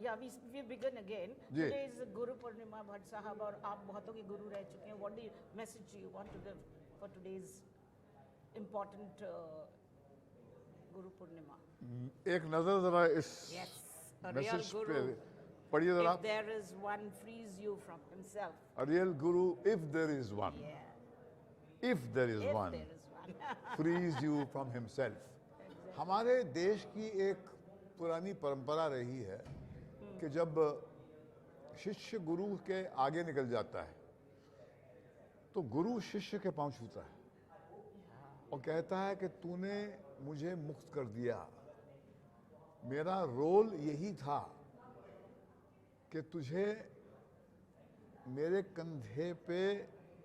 Yeah, we begin again. Today is Guru Purnima, Bhatt Sahab, और आप बहुतों के गुरु रह चुके हैं. What message do you want to give for today's important Guru Purnima? एक नजर जरा इस मैसेज पे पढ़िए जरा. If there is one, frees you from himself. A real guru, if there is one. Yeah. If there is one, frees you from himself. हमारे देश की एक पुरानी परंपरा रही है कि जब शिष्य गुरु के आगे निकल जाता है तो गुरु शिष्य के पांव छूता है और कहता है कि तूने मुझे मुक्त कर दिया. मेरा रोल यही था कि तुझे मेरे कंधे पे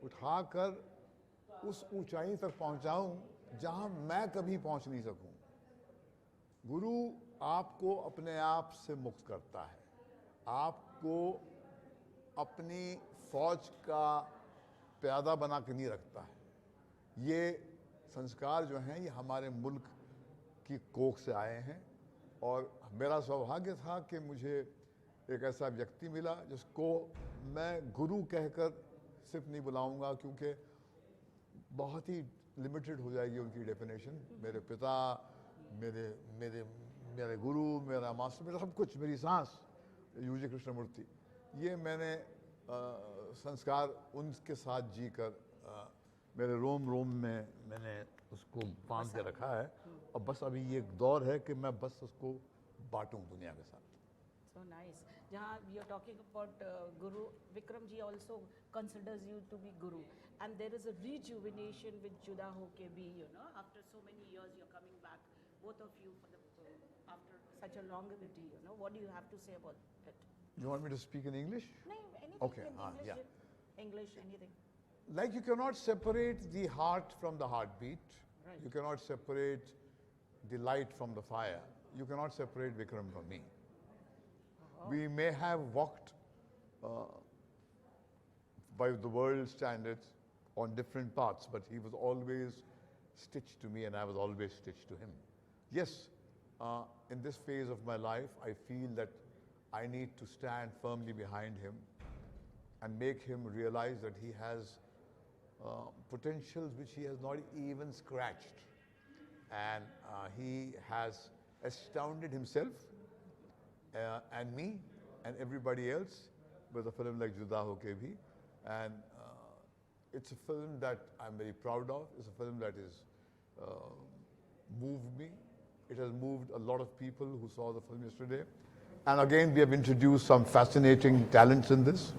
उठाकर उस ऊंचाई तक पहुंचाऊं जहां मैं कभी पहुंच नहीं सकूं. गुरु आपको अपने आप से मुक्त करता है, आपको अपनी फौज का प्यादा बना के नहीं रखता है. ये संस्कार जो हैं ये हमारे मुल्क की कोख से आए हैं और मेरा सौभाग्य था कि मुझे एक ऐसा व्यक्ति मिला जिसको मैं गुरु कहकर सिर्फ नहीं बुलाऊंगा क्योंकि बहुत ही लिमिटेड हो जाएगी उनकी डेफिनेशन. मेरे पिता, मेरे गुरु, मेरा मास्टर, मेरा सब कुछ, मेरी सांस, यूजी कृष्णमूर्ति, ये मैंने संस्कार उनके साथ जीकर मेरे रोम रोम में मैंने उसको बांध के रखा है और बस अभी ये एक दौर है कि मैं बस उसको बांटूं दुनिया के साथ. So nice. Jahan we are talking about Guru, Vikram ji also considers you to be Guru, and there is a rejuvenation with Judaa Hoke bhi, you know, after so many years you're coming back, both of you, for the after such a longevity, you know. What do you have to say about it? You want me to speak in English? No, anything. Okay, in English, yeah. English, anything. Like you cannot separate the heart from the heartbeat. Right. You cannot separate the light from the fire. You cannot separate Vikram from me. We may have walked by the world standards on different paths, but he was always stitched to me and I was always stitched to him. Yes, in this phase of my life, I feel that I need to stand firmly behind him and make him realize that he has potentials which he has not even scratched. And he has astounded himself and me and everybody else with a film like Judaa Hoke bhi. And it's a film that I'm very proud of. It's a film that is moved me. It has moved a lot of people who saw the film yesterday. And again, we have introduced some fascinating talents in this.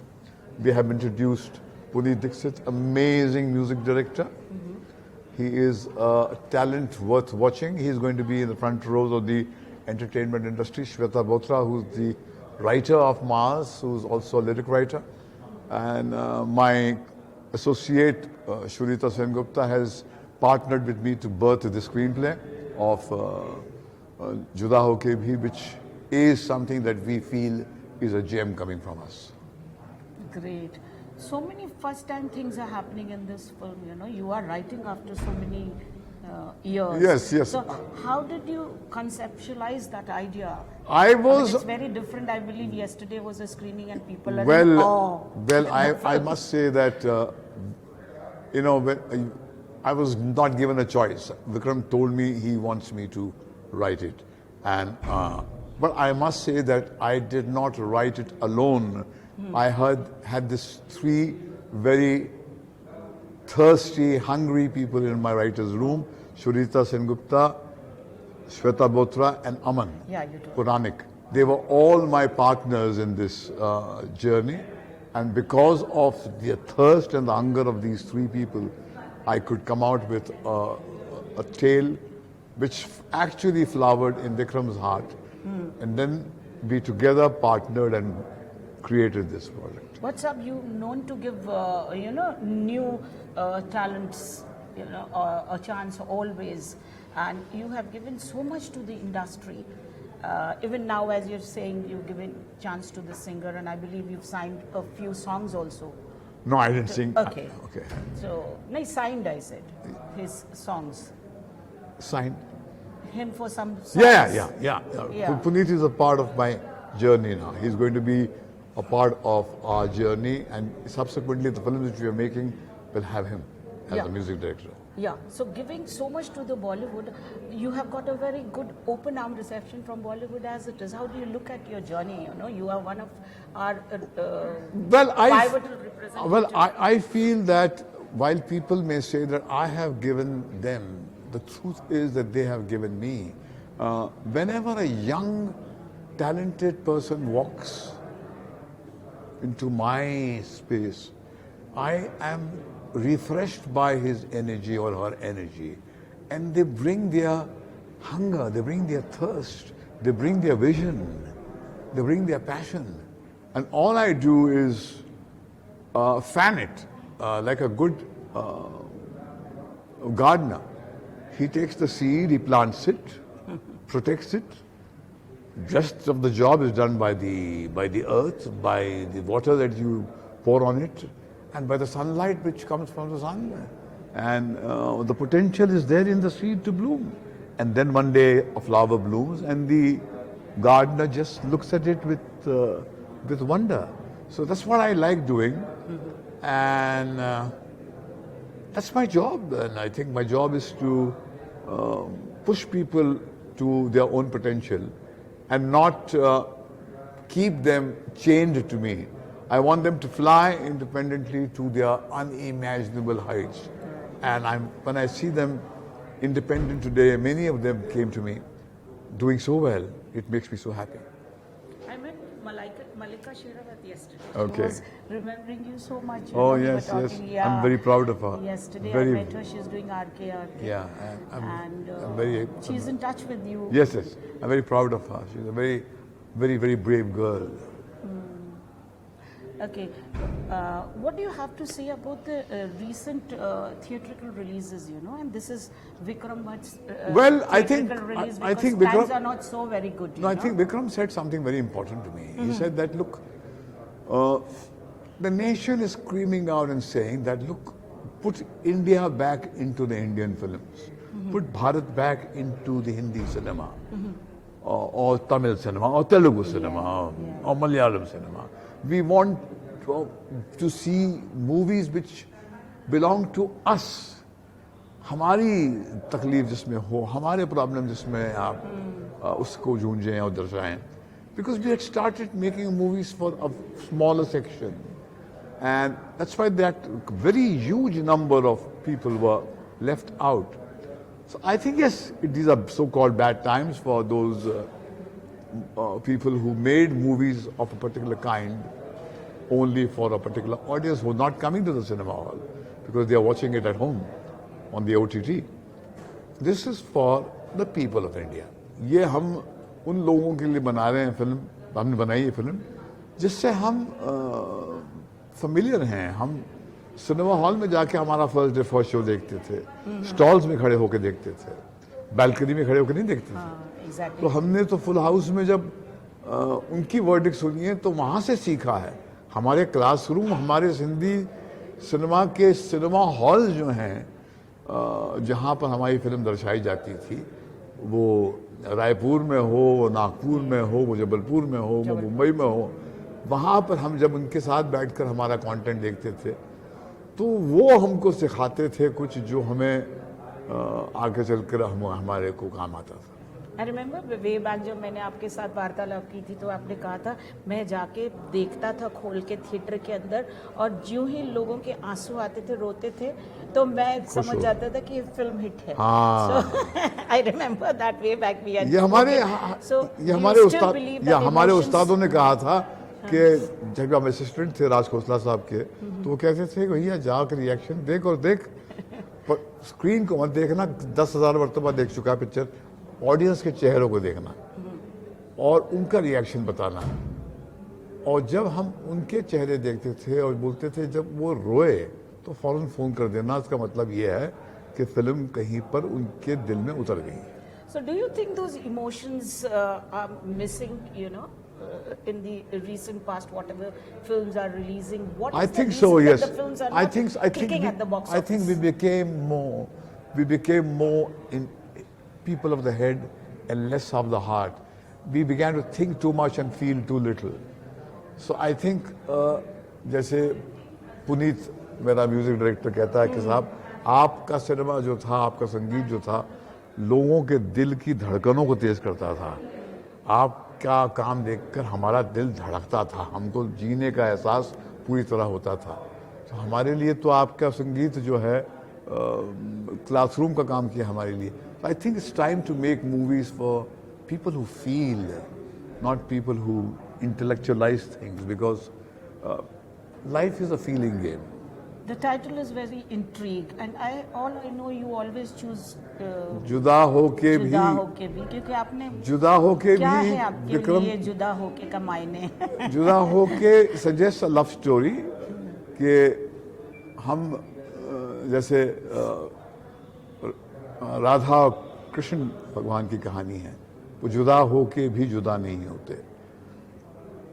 We have introduced Puneet Dixit, amazing music director. He is a talent worth watching. He is going to be in the front rows of the entertainment industry. Shweta Botra, who's the writer of Mars, who's also a lyric writer. And my associate, Shurita Sengupta, has partnered with me to birth the screenplay of Judaa Hoke bhi, which is something that we feel is a gem coming from us. Great. So many first-time things are happening in this film, you know. You are writing after so many years. Yes, yes. So how did you conceptualize that idea? I was... it's very different. I believe yesterday was a screening and people are in well, awe. well, I must say that, you know, when I was not given a choice. Vikram told me he wants me to write it. And, but I must say that I did not write it alone. I had this three very thirsty, hungry people in my writer's room: Shurita Sengupta, Shweta Botra, and Aman. Yeah, you do. Puranik. They were all my partners in this journey, and because of the thirst and the hunger of these three people, I could come out with a tale which actually flowered in Vikram's heart, and then we together partnered and created this project. What's up? You known to give, you know, new talents, you know, a chance always, and you have given so much to the industry. Even now, as you're saying, you've given chance to the singer, and I believe you've signed a few songs also. No, I didn't sing. Okay. Okay. So, no, signed, I said, his songs. Signed? Him for some songs. Yeah. Puneet is a part of my journey now. He's going to be a part of our journey, and subsequently the films which we are making will have him as the music director. Yeah, so giving so much to the Bollywood, you have got a very good open arm reception from Bollywood as it is. How do you look at your journey? You know, you are one of our pivotal representatives. Well, I feel that while people may say that I have given them, the truth is that they have given me. Whenever a young, talented person walks into my space, I am refreshed by his energy or her energy, and they bring their hunger, they bring their thirst, they bring their vision, they bring their passion, and all I do is fan it like a good gardener. He takes the seed, he plants it, protects it. Rest of the job is done by the earth, by the water that you pour on it, and by the sunlight which comes from the sun. And the potential is there in the seed to bloom. And then one day a flower blooms, and the gardener just looks at it with wonder. So that's what I like doing, and that's my job. And I think my job is to push people to their own potential and not keep them chained to me. I want them to fly independently to their unimaginable heights. And when I see them independent today, many of them came to me doing so well, it makes me so happy. I met Malika Sherawat yesterday. Okay. She was remembering you so much. Oh, we were yes, yes. talking, I'm very proud of her. Yesterday Very, I met her, she's doing RK. Yeah, and very. she's in touch with you. Yes, yes. I'm very proud of her. She's a very, very, very brave girl. Okay. What do you have to say about the recent theatrical releases, you know? And this is Vikram Bhatt's Well, I think release I think because Vikram times are not so very good. No, I know? think Vikram said something very important to me. He said that, look, the nation is screaming out and saying that, look, put India back into the Indian films. Put Bharat back into the Hindi cinema, or Tamil cinema, or Telugu cinema, or Malayalam cinema. We want to see movies which belong to us. हमारी तकलीफ जिसमें हो, हमारे problem जिसमें आप उसको जूझें और दर्शाएं. Because we had started making movies for a smaller section, and that's why that very huge number of people were left out. So I think, yes, these are so-called bad times for those people who made movies of a particular kind only for a particular audience who are not coming to the cinema hall because they are watching it at home on the OTT. This is for the people of India. ये हम उन लोगों के लिए बना रहे हैं film, हमने बनाई है फिल्म जिससे हम familiar हैं. हम सिनेमा हॉल में जाके हमारा फर्स्ट डे फर्स्ट शो देखते थे, स्टॉल्स में खड़े होकर देखते थे, बालकनी में खड़े होकर नहीं देखते थे. तो हमने तो फुल हाउस में जब उनकी वर्डिक्ट सुनी है तो वहाँ से सीखा है. हमारे क्लासरूम, हमारे हिंदी सिनेमा के सिनेमा हॉल जो हैं जहाँ पर हमारी फिल्म दर्शाई जाती थी, वो रायपुर में हो, वो नागपुर में हो, वो जबलपुर में हो, वो मुंबई में हो, वहाँ पर हम जब उनके साथ बैठकर हमारा कंटेंट देखते थे तो वो हमको सिखाते थे कुछ जो हमें आगे चलकर हमारे को काम आता था. I remember way back जब मैंने आपके साथ वार्तालाप की थी तो आपने कहा था मैं जाके देखता था खोल के थिएटर के अंदर और जो ही लोगों के आंसू आते थे, रोते थे, तो मैं समझ जाता था कि ये फिल्म हिट है. I remember that way back we had. ये हमारे उस्तादों ने कहा था कि जब हम असिस्टेंट थे राज खोसला साहब के, तो वो कहते थे भैया जाकर रिएक्शन देख और देख, पर स्क्रीन को मत देखना, 10,000 मरतबा देख चुका है पिक्चर, ऑडियंस के चेहरों को देखना और उनका रिएक्शन बताना. और जब हम उनके चेहरे देखते थे और बोलते थे जब वो रोए तो फौरन फोन कर देना, इसका मतलब ये है कि फिल्म कहीं पर उनके दिल में उतर गई. So do you think those emotions are missing, you know, in the recent past, whatever films are releasing? What I is think the so, reason yes. that the films are not kicking at the box office? I think we became more in people of the head and less of the heart. we began to think too much and feel too little. So I think जैसे पुनीत मेरा music director कहता है कि साहब आपका cinema जो था, आपका संगीत जो था, लोगों के दिल की धड़कनों को तेज करता था। आपका काम देखकर हमारा दिल धड़कता था, हमको जीने का एहसास पूरी तरह होता था। तो हमारे लिए तो आपका संगीत जो है क्लासरूम का काम किया हमारे लिए। I think it's time to make movies for people who feel, not people who intellectualize things, because life is a feeling game. The title is very intrigued, and all I know you always choose जुदा होके भी, जुदा होके भी, क्योंकि आपने जुदा होके क्या भी है आपके विक्रम, लिए जुदा होके का मायने? जुदा होके सजेस्ट अ लव स्टोरी कि हम जैसे राधा और कृष्ण भगवान की कहानी है, वो जुदा होके भी जुदा नहीं होते।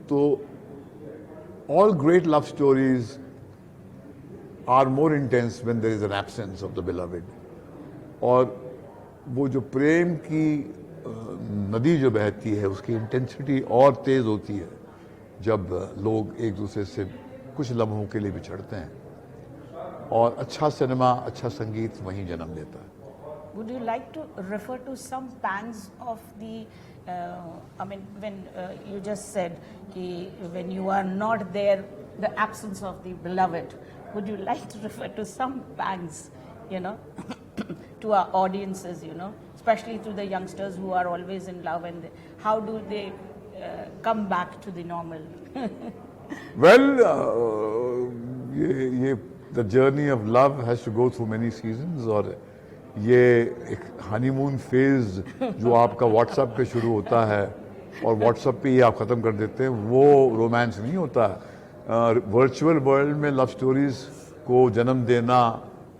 तो all great love stories are more intense when there is an absence of the beloved. और वो जो प्रेम की नदी जो बहती है उसकी इंटेंसिटी और तेज होती है जब लोग एक दूसरे से कुछ लम्हों के लिए बिछड़ते हैं, और अच्छा सिनेमा, अच्छा संगीत वहीं जन्म लेता है। Would you like to refer to some pangs of the, I mean, when you just said when you are not there, the absence of the beloved, would you like to refer to some pangs, you know, to our audiences, you know, especially to the youngsters who are always in love, and how do they come back to the normal? Well, the journey of love has to go through many seasons, और ये एक honeymoon phase जो आपका WhatsApp पे शुरू होता है और व्हाट्सएप पे ही आप ख़त्म कर देते हैं, वो रोमांस नहीं होता। वर्चुअल वर्ल्ड में लव स्टोरीज को जन्म देना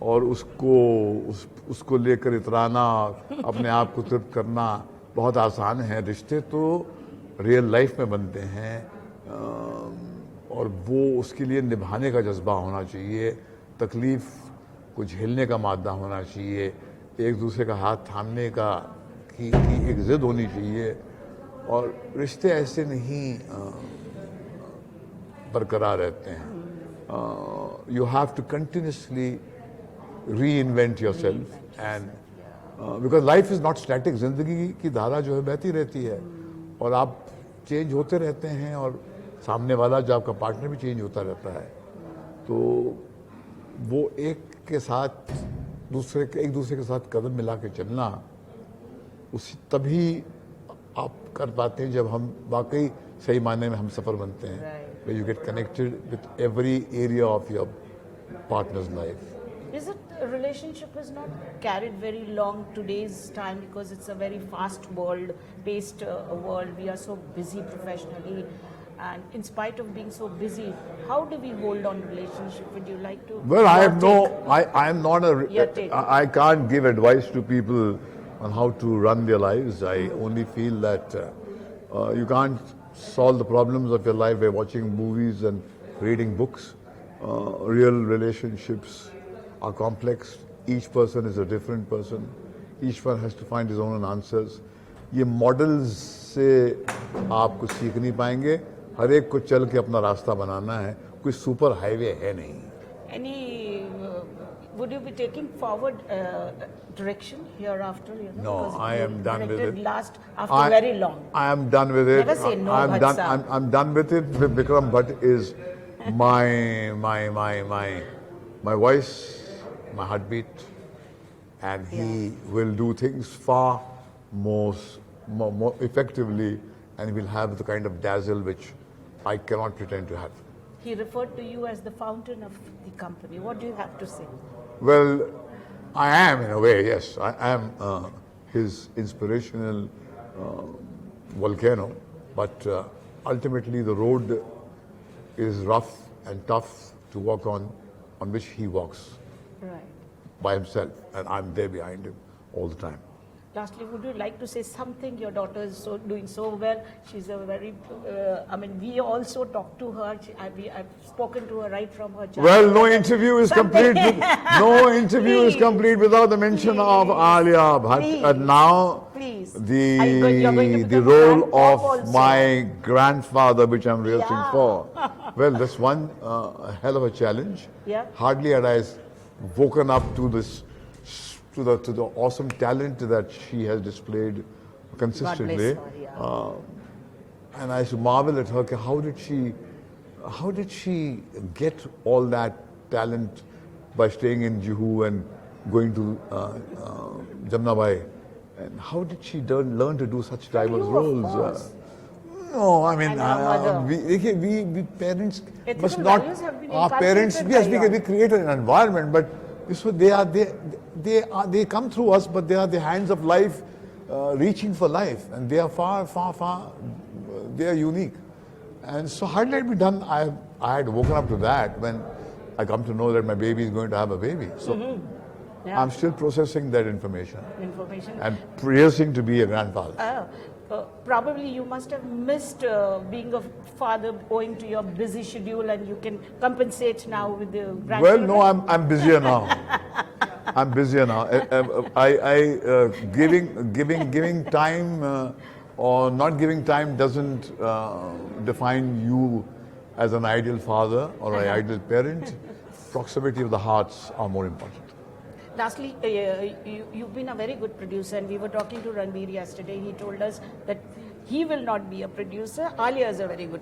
और उसको लेकर इतराना, अपने आप को तृप्त करना बहुत आसान है। रिश्ते तो रियल लाइफ में बनते हैं, और वो उसके लिए निभाने का जज्बा होना चाहिए, तकलीफ को झेलने का मादा होना चाहिए, एक दूसरे का हाथ थामने का की एक जिद होनी चाहिए। और रिश्ते ऐसे नहीं बरकरार रहते हैं। You have to continuously reinvent yourself, and because life is not static. जिंदगी की धारा जो है बहती रहती है, और आप चेंज होते रहते हैं, और सामने वाला जो आपका पार्टनर भी चेंज होता रहता है। तो वो एक दूसरे के साथ कदम मिला के चलना, उसी तभी आप कर पाते हैं जब हम वाकई सही मायने में हम सफर बनते हैं, where you get connected with every area of your partner's life. Is it a relationship is not carried very long today's time, because it's a very fast world, paced world. We are so busy professionally, and in spite of being so busy, how do we hold on relationship? Would you like to? Well, I am not I can't give advice to people on how to run their lives. I only feel that you can't solve the problems of your life by watching movies and reading books. Real relationships are complex. Each person is a different person. Each one has to find his own answers. ये models से आप कुछ सीख नहीं पाएंगे, हर एक को चल के अपना रास्ता बनाना है, कोई सुपर हाईवे है नहीं। Would you be taking forward direction hereafter? You know, no, I am done with it. Last after very long. I am done with it. Never say no, I'm Bhatt done. sir. I'm done with it. Vikram Bhatt is my voice, my heartbeat, and he will do things far more effectively, and he will have the kind of dazzle which I cannot pretend to have. He referred to you as the fountain of the company. What do you have to say? Well, I am in a way, yes. I am his inspirational volcano, but ultimately the road is rough and tough to walk on which he walks Right. by himself, and I'm there behind him all the time. Lastly, would you like to say something? Your daughter is doing so well. She's a very, I mean, we also talked to her. I've spoken to her right from her childhood. Well, no interview is complete. No interview is complete without the mention of Alia Bhatt. And now the role of my grandfather, which I'm rehearsing for. Well, that's one hell of a challenge. Yeah. Hardly had I woken up to this, to the awesome talent that she has displayed consistently. And I used to marvel at her. Okay, how did she get all that talent by staying in Juhu and going to Jamnabai? And how did she learn to do such diverse roles? No, I mean, we parents must not. Our parents, yes, we create an environment, but so they come through us, but they are the hands of life, reaching for life, and they are far. They are unique, and so hardly had be done. I had woken up to that when I come to know that my baby is going to have a baby. So I'm still processing that information. And rehearsing to be a grandfather. Probably you must have missed being a father owing to your busy schedule, and you can compensate now with the grandchildren. Well, no, I'm busier now. I'm busier now. Giving time or not giving time doesn't define you as an ideal father or an ideal parent. Proximity of the hearts are more important. Lastly, you've been a very good producer, and we were talking to Ranbir yesterday. He told us that he will not be a producer. Alia is a very good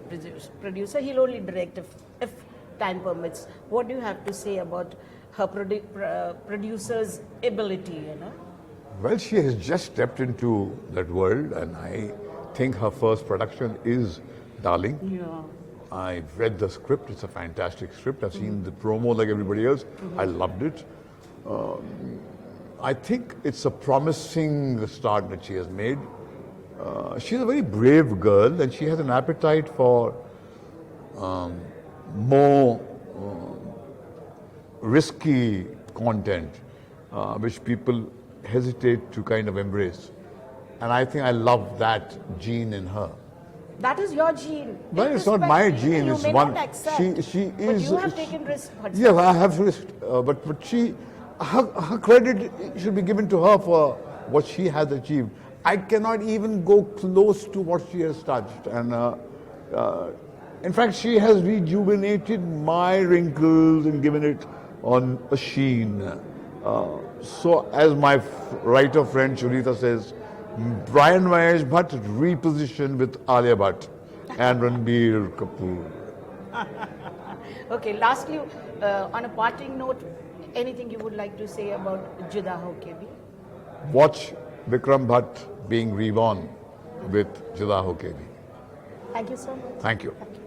producer. He'll only direct if time permits. What do you have to say about her producer's ability, you know? Well, she has just stepped into that world, and I think her first production is darling. Yeah. I've read the script. It's a fantastic script. I've seen the promo like everybody else. I loved it. I think it's a promising start that she has made. She's a very brave girl, and she has an appetite for more risky content, which people hesitate to kind of embrace. And I think I love that gene in her. That is your gene. Well, it's not my gene. You it's may one. Not accept, she but is. You have taken risks. Yes, I have risked, but she. Her credit should be given to her for what she has achieved. I cannot even go close to what she has touched. And in fact, she has rejuvenated my wrinkles and given it on a sheen. So as my writer friend Shurita says, Brian Mahesh Bhatt repositioned with Alia Bhatt and Ranbir Kapoor. Okay, lastly, on a parting note, anything you would like to say about Judaa, Hoke? Watch Vikram Bhatt being reborn with Judaa, Hoke. Thank you so much. Thank you. Thank you.